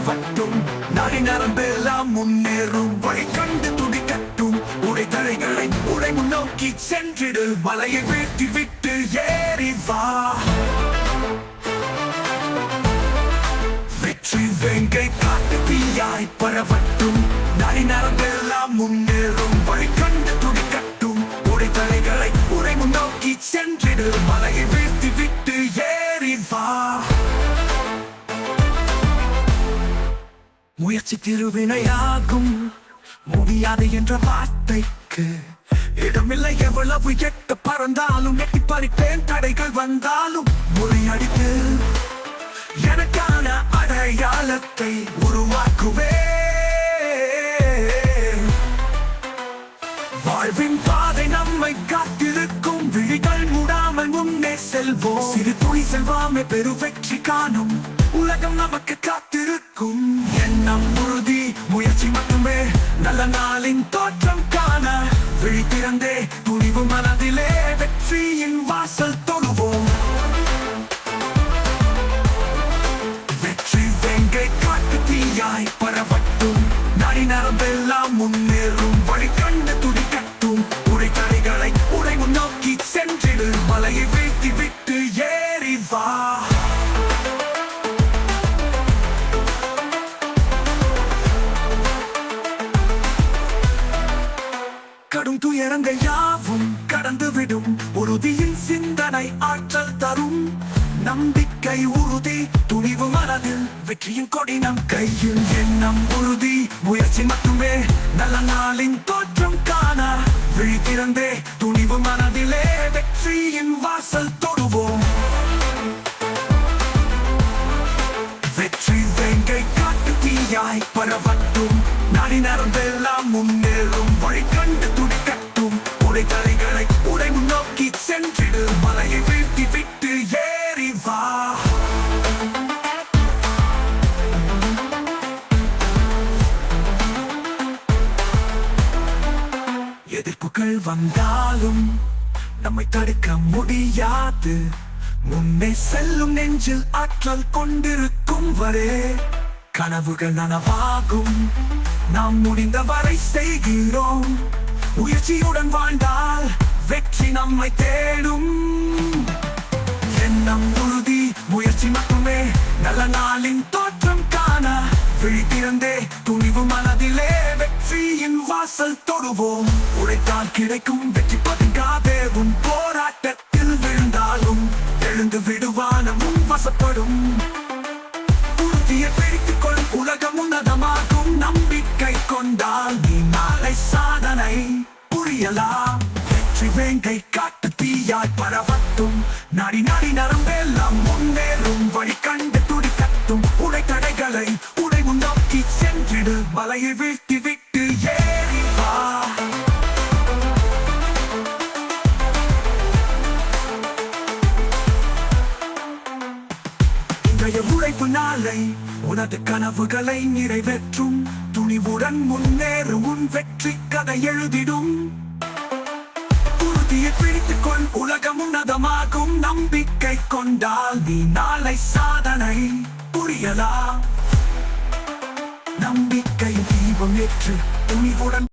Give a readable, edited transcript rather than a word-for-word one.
பரவட்டும். நாடி நரம்பெல்லாம் முன்னேறும் வழி கண்டு துடிக்கட்டும். உடைத்தடைகளை உடை முன்னோக்கி சென்றிடு. மலையை வீழ்த்தி விட்டு ஏறி வா. வெற்றி வேங்கை காட்டு தீயாய் பரவட்டும். நாடி நரம்பெல்லாம் முன்னேறும் வழி கண்டு துடிக்கட்டும். உடைத்தடைகளை உடை முன்னோக்கி சென்றிடு. மலையை வீழ்த்தி விட்டு ஏறி வா. முயற்சி திருவினையாகும். முடியாது என்ற வார்த்தைக்கு இடமில்லை. எவ்வளவு எட்ட பறந்தாலும் எட்டி பறிப்பேன். தடைகள் வந்தாலும் முறையடித்து எனக்கான அடையாளத்தை உருவாக்குவே. வாழ்வின் பாதை நம்மை காத்திருக்கும். விழிகள் மூடாமல் முன்னே செல்வோம். சிறு துளி செல்வாமே பெரு வெற்றி காணும். உலகம் நமக்கு காத்திருக்கும். எண்ணம் உறுதி முயற்சி மட்டுமே நல்ல நாளின் தோற்றம் காண. விழி திறந்தே துணிவு மனதிலே வெற்றியின் வாசல் தொடுவோம். வெற்றி வேங்கை காட்டு தீயாய் பரவட்டும். நாடி நரம்பெல்லாம் முன்னேறும் வழி கண்டு துடிக்கட்டும். உடைத்தடைகளை உடை முன்னோக்கி சென்றிடு. மலையை வீழ்த்தி விட்டு ஏறி வா. கடும் துயரங்கள் யாவும் கடந்து விடும். உறுதியின் சிந்தனை ஆற்றல் தரும். நம்பிக்கை உறுதி துணிவு மனதில் வெற்றியின் கொடி நம் கையில். எண்ணம் உறுதி முயற்சி மட்டுமே நல்ல நாளின் தோற்றம் காண. விழி திறந்தே துணிவு மனதிலே வெற்றியின் வாசல் தொடுவோம். வெற்றி வேங்கை காட்டு தீயாய் பரவட்டும். நாடி நரம்பெல்லாம் முன்னேறும் வழி கண்டு துடிக்கட்டும். உடைத்தடைகளை உடை முன்னோக்கி சென்றிடு. மலையை வீழ்த்தி விட்டு ஏறி வா. எதிர்ப்புகள் வந்தாலும் நம்மை தடுக்க முடியாது. முன்னே செல்லும் நெஞ்சில் ஆற்றல் கொண்டிருக்கும் வரை கனவுகள் நனவாகும். நாம் முடிந்தவரை செய்கிறோம். முயற்சியுடன் வாழ்ந்தால் வெற்றி நம்மை தேடும். எண்ணம் உறுதி முயற்சி மட்டுமே நல்ல நாளின் தோற்றம் காண. விழி திறந்தே துணிவு மனதிலே வெற்றியின் வாசல் தொடுவோம். உழைத்தால் கிடைக்கும் வெற்றி பதுங்காதே. உன் போராட்டத்தில் விழுந்தாலும் எழுந்து விடுவானமும் வசப்படும். உறுதியை பிடித்துக் கொள். உலகம் உன்னதமாகும். நம்பிக்கை கொண்டால் நீ நாளை சாதனை புரியலாம். வெற்றி வேங்கை காட்டு தீயாய் பரவட்டும். நாடி நாடி நரம்பெல்லாம் முன்னேறும் வழி கண்டு துடிக்கட்டும். உடைத்தடைகளை உடை முன்னோக்கி சென்றிடு. மலையை வீழ்த்தி விட்டு ஏறி வா. இன்றைய உழைப்பு நாளை உனது கனவுகளை நிறைவேற்றும். துணிவுடன் முன்னேறும். உன் வெற்றி கதை எழுதிடும். உறுதியை பிடித்துக் கொள். உலகம் உன்னதமாகும். நம்பிக்கை கொண்டால் நீ நாளை சாதனை புரியலாம். நம்பிக்கை தீபம் ஏற்று துணிவுடன்